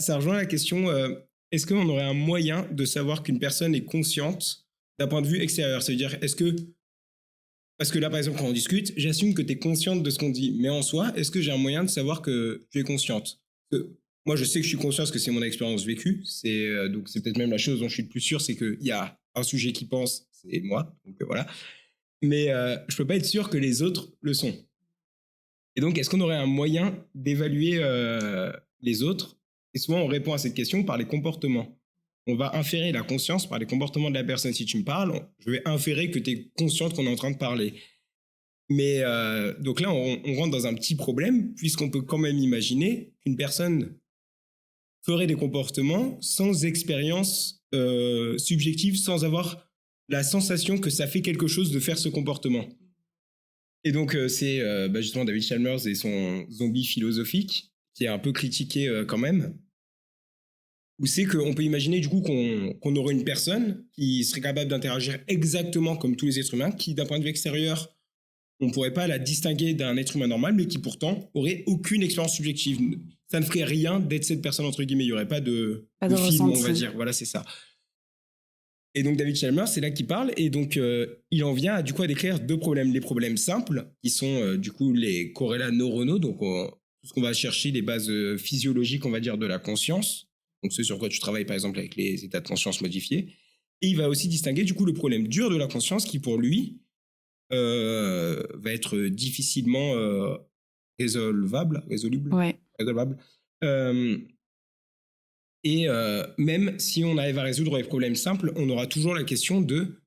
ça rejoint la question, est-ce qu'on aurait un moyen de savoir qu'une personne est consciente d'un point de vue extérieur? C'est-à-dire, est-ce que parce que là, par exemple, quand on discute, j'assume que tu es consciente de ce qu'on dit. Mais en soi, est-ce que j'ai un moyen de savoir que tu es consciente? Moi, je sais que je suis conscient parce que c'est mon expérience vécue. Donc, c'est peut-être même la chose dont je suis le plus sûr, c'est qu'il y a un sujet qui pense, c'est moi. Donc, voilà. Mais je peux pas être sûr que les autres le sont. Et donc, est-ce qu'on aurait un moyen d'évaluer les autres? Et souvent, on répond à cette question par les comportements. On va inférer la conscience par les comportements de la personne. Si tu me parles, je vais inférer que tu es consciente qu'on est en train de parler. Mais donc là, on rentre dans un petit problème, puisqu'on peut quand même imaginer qu'une personne ferait des comportements sans expérience subjective, sans avoir la sensation que ça fait quelque chose de faire ce comportement. Et donc, c'est justement David Chalmers et son zombie philosophique, qui est un peu critiqué quand même, où c'est qu'on peut imaginer du coup qu'on aurait une personne qui serait capable d'interagir exactement comme tous les êtres humains, qui d'un point de vue extérieur, on ne pourrait pas la distinguer d'un être humain normal, mais qui pourtant aurait aucune expérience subjective. Ça ne ferait rien d'être cette personne, entre guillemets. Il n'y aurait pas de film, on va dire. Voilà, c'est ça. Et donc David Chalmers, c'est là qu'il parle, et donc il en vient du coup à décrire deux problèmes. Les problèmes simples, qui sont du coup les corrélats neuronaux, donc tout ce qu'on va chercher, les bases physiologiques, on va dire, de la conscience, donc ce sur quoi tu travailles par exemple avec les états de conscience modifiés. Et il va aussi distinguer du coup le problème dur de la conscience, qui pour lui va être difficilement résoluble. Ouais. Résolvable. Et même si on arrive à résoudre les problèmes simples, on aura toujours la question de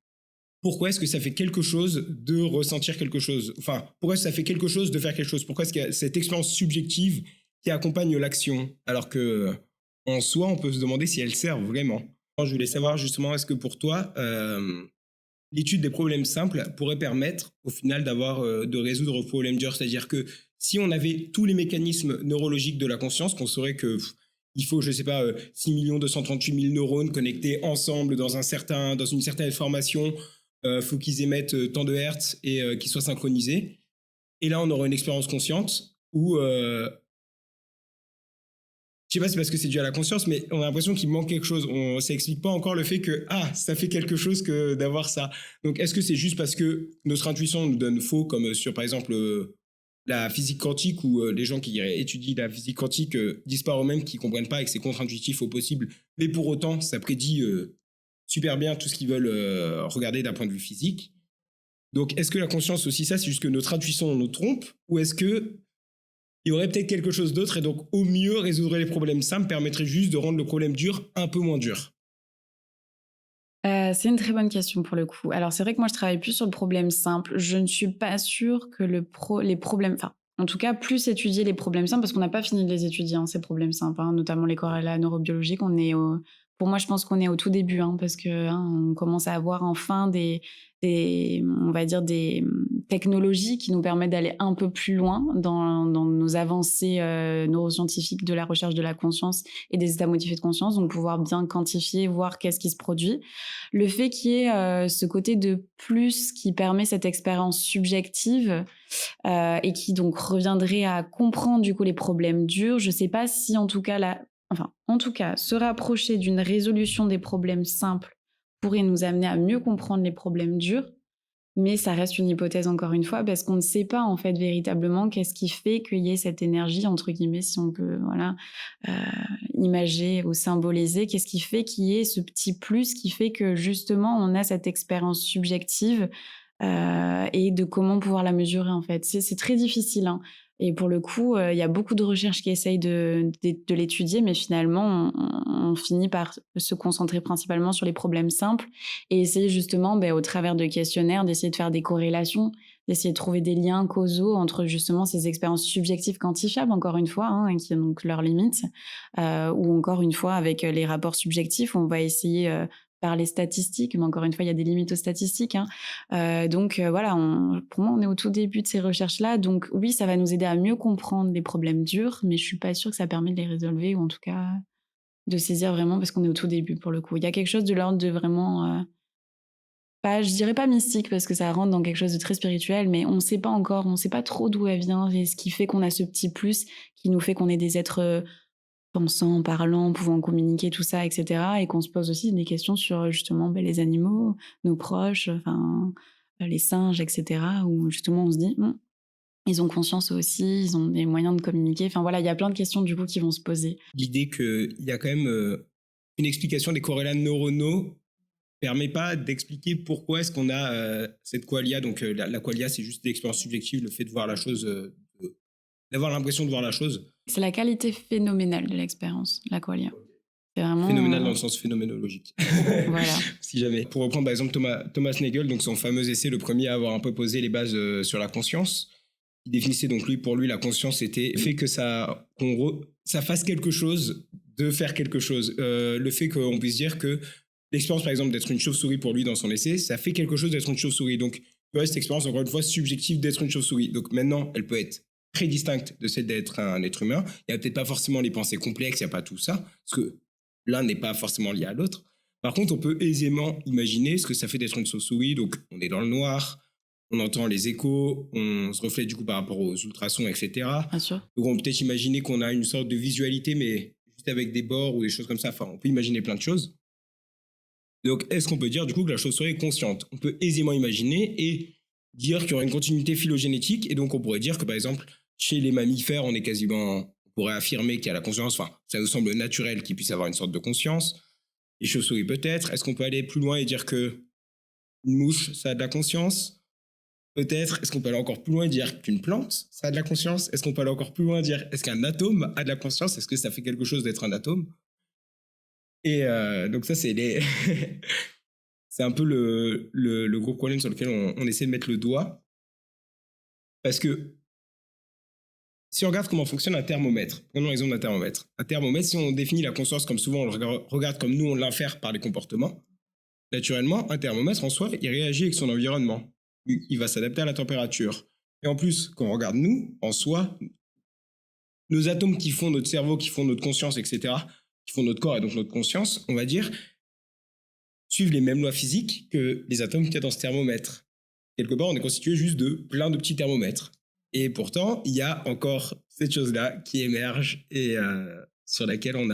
pourquoi est-ce que ça fait quelque chose de ressentir quelque chose? Enfin, pourquoi ça fait quelque chose de faire quelque chose? Pourquoi est-ce qu'il y a cette expérience subjective qui accompagne l'action? Alors que en soi, on peut se demander si elle sert vraiment. Je voulais savoir justement, est-ce que pour toi, l'étude des problèmes simples pourrait permettre au final de résoudre le problème dur? C'est-à-dire que si on avait tous les mécanismes neurologiques de la conscience, qu'on saurait que il faut, je sais pas, 6 238 000 neurones connectés ensemble dans une certaine formation, faut qu'ils émettent tant de hertz et qu'ils soient synchronisés. Et là, on aura une expérience consciente où, je sais pas si c'est parce que c'est dû à la conscience, mais on a l'impression qu'il manque quelque chose. Ça explique pas encore le fait que, ça fait quelque chose que d'avoir ça. Donc, est-ce que c'est juste parce que notre intuition nous donne faux, comme sur, par exemple, la physique quantique, où les gens qui étudient la physique quantique disent par eux-mêmes qu'ils comprennent pas et que c'est contre-intuitif au possible, mais pour autant, ça prédit super bien tout ce qu'ils veulent regarder d'un point de vue physique. Donc, est-ce que la conscience aussi ça, c'est juste que notre intuition nous trompe, ou est-ce que il y aurait peut-être quelque chose d'autre, et donc au mieux résoudre les problèmes simples permettrait juste de rendre le problème dur un peu moins dur? C'est une très bonne question pour le coup. Alors c'est vrai que moi je travaille plus sur le problème simple. Je ne suis pas sûre que les problèmes, enfin en tout cas plus étudier les problèmes simples parce qu'on n'a pas fini de les étudier, hein, ces problèmes simples, hein, notamment les corrélats neurobiologiques. Pour moi je pense qu'on est au tout début, hein, parce que on commence à avoir enfin on va dire technologies qui nous permettent d'aller un peu plus loin dans nos avancées neuroscientifiques de la recherche de la conscience et des états modifiés de conscience, donc pouvoir bien quantifier, voir qu'est-ce qui se produit. Le fait qu'il y ait ce côté de plus qui permet cette expérience subjective et qui donc reviendrait à comprendre du coup les problèmes durs, je ne sais pas si en tout cas se rapprocher d'une résolution des problèmes simples pourrait nous amener à mieux comprendre les problèmes durs. Mais ça reste une hypothèse encore une fois parce qu'on ne sait pas en fait véritablement qu'est-ce qui fait qu'il y ait cette énergie entre guillemets, si on peut imager ou symboliser, qu'est-ce qui fait qu'il y ait ce petit plus qui fait que justement on a cette expérience subjective et de comment pouvoir la mesurer en fait. C'est très difficile, hein. Et pour le coup, il y a beaucoup de recherches qui essayent de l'étudier, mais finalement, on finit par se concentrer principalement sur les problèmes simples et essayer justement, au travers de questionnaires, d'essayer de faire des corrélations, d'essayer de trouver des liens causaux entre justement ces expériences subjectives quantifiables, encore une fois, hein, et qui ont donc leurs limites, ou encore une fois avec les rapports subjectifs, on va essayer par les statistiques, mais encore une fois, il y a des limites aux statistiques, hein. Donc voilà, pour moi, on est au tout début de ces recherches-là. Donc oui, ça va nous aider à mieux comprendre les problèmes durs, mais je suis pas sûre que ça permet de les résolver ou en tout cas de saisir vraiment parce qu'on est au tout début pour le coup. Il y a quelque chose de l'ordre de vraiment, pas, je dirais pas mystique parce que ça rentre dans quelque chose de très spirituel, mais on sait pas encore, on sait pas trop d'où elle vient et ce qui fait qu'on a ce petit plus qui nous fait qu'on est des êtres pensant, parlant, pouvant communiquer, tout ça, etc. Et qu'on se pose aussi des questions sur justement les animaux, nos proches, enfin, les singes, etc. Où justement on se dit, ils ont conscience aussi, ils ont des moyens de communiquer. Enfin voilà, il y a plein de questions du coup qui vont se poser. L'idée qu'il y a quand même une explication des corrélats neuronaux permet pas d'expliquer pourquoi est-ce qu'on a cette qualia. Donc la qualia, c'est juste l'expérience subjective, le fait de voir la chose, d'avoir l'impression de voir la chose. C'est la qualité phénoménale de l'expérience, la qualia. C'est vraiment Phénoménal dans le sens phénoménologique. voilà. Si jamais. Pour reprendre par exemple Thomas Nagel, donc son fameux essai, le premier à avoir un peu posé les bases sur la conscience, il définissait donc pour lui la conscience c'était le fait que ça fasse quelque chose de faire quelque chose. Le fait qu'on puisse dire que l'expérience par exemple d'être une chauve-souris pour lui dans son essai, ça fait quelque chose d'être une chauve-souris. Donc tu vois cette expérience encore une fois subjective d'être une chauve-souris. Donc maintenant elle peut être très distincte de celle d'être un être humain. Il n'y a peut-être pas forcément les pensées complexes, il n'y a pas tout ça, parce que l'un n'est pas forcément lié à l'autre. Par contre, on peut aisément imaginer ce que ça fait d'être une chauve-souris. Donc, on est dans le noir, on entend les échos, on se reflète du coup par rapport aux ultrasons, etc. Bien sûr. Donc, on peut peut-être imaginer qu'on a une sorte de visualité, mais juste avec des bords ou des choses comme ça. Enfin, on peut imaginer plein de choses. Donc, est-ce qu'on peut dire du coup que la chauve-souris est consciente? On peut aisément imaginer et dire qu'il y aura une continuité phylogénétique. Et donc, on pourrait dire que par exemple, chez les mammifères, on pourrait affirmer qu'il y a la conscience. Enfin, ça nous semble naturel qu'ils puissent avoir une sorte de conscience. Les chauves-souris peut-être. Est-ce qu'on peut aller plus loin et dire que une mouche, ça a de la conscience? Peut-être. Est-ce qu'on peut aller encore plus loin et dire qu'une plante, ça a de la conscience? Est-ce qu'on peut aller encore plus loin et dire est-ce qu'un atome a de la conscience? Est-ce que ça fait quelque chose d'être un atome? Et donc ça, c'est c'est un peu le gros problème sur lequel on essaie de mettre le doigt. Parce que si on regarde comment fonctionne un thermomètre, prenons l'exemple d'un thermomètre. Un thermomètre, si on définit la conscience comme souvent on le regarde comme nous on l'infère par les comportements, naturellement, un thermomètre en soi, il réagit avec son environnement. Il va s'adapter à la température. Et en plus, quand on regarde nous, en soi, nos atomes qui font notre cerveau, qui font notre conscience, etc., qui font notre corps et donc notre conscience, on va dire, suivent les mêmes lois physiques que les atomes qu'il y a dans ce thermomètre. Quelque part, on est constitué juste de plein de petits thermomètres. Et pourtant, il y a encore cette chose-là qui émerge et sur laquelle on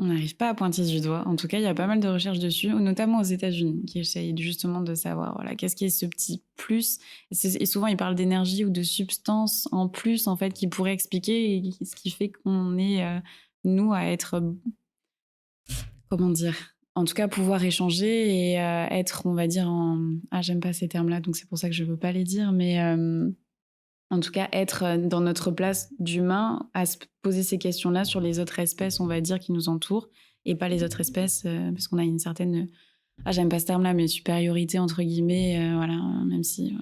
n'arrive pas à pointer du doigt. En tout cas, il y a pas mal de recherches dessus, notamment aux États-Unis, qui essayent justement de savoir voilà, qu'est-ce qui est ce petit plus. Et souvent, ils parlent d'énergie ou de substance en plus, en fait, qui pourrait expliquer ce qui fait qu'on est, nous, à être... comment dire? En tout cas, pouvoir échanger et être, on va dire, Ah, j'aime pas ces termes-là, donc c'est pour ça que je veux pas les dire, mais... en tout cas, être dans notre place d'humain à se poser ces questions-là sur les autres espèces, on va dire, qui nous entourent, et pas les autres espèces, parce qu'on a une certaine, j'aime pas ce terme-là, mais supériorité, entre guillemets, voilà, même si,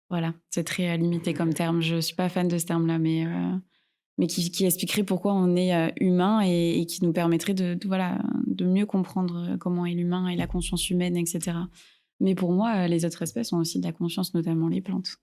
voilà, c'est très limité comme terme. Je suis pas fan de ce terme-là, mais qui expliquerait pourquoi on est humain et qui nous permettrait voilà, de mieux comprendre comment est l'humain et la conscience humaine, etc. Mais pour moi, les autres espèces ont aussi de la conscience, notamment les plantes.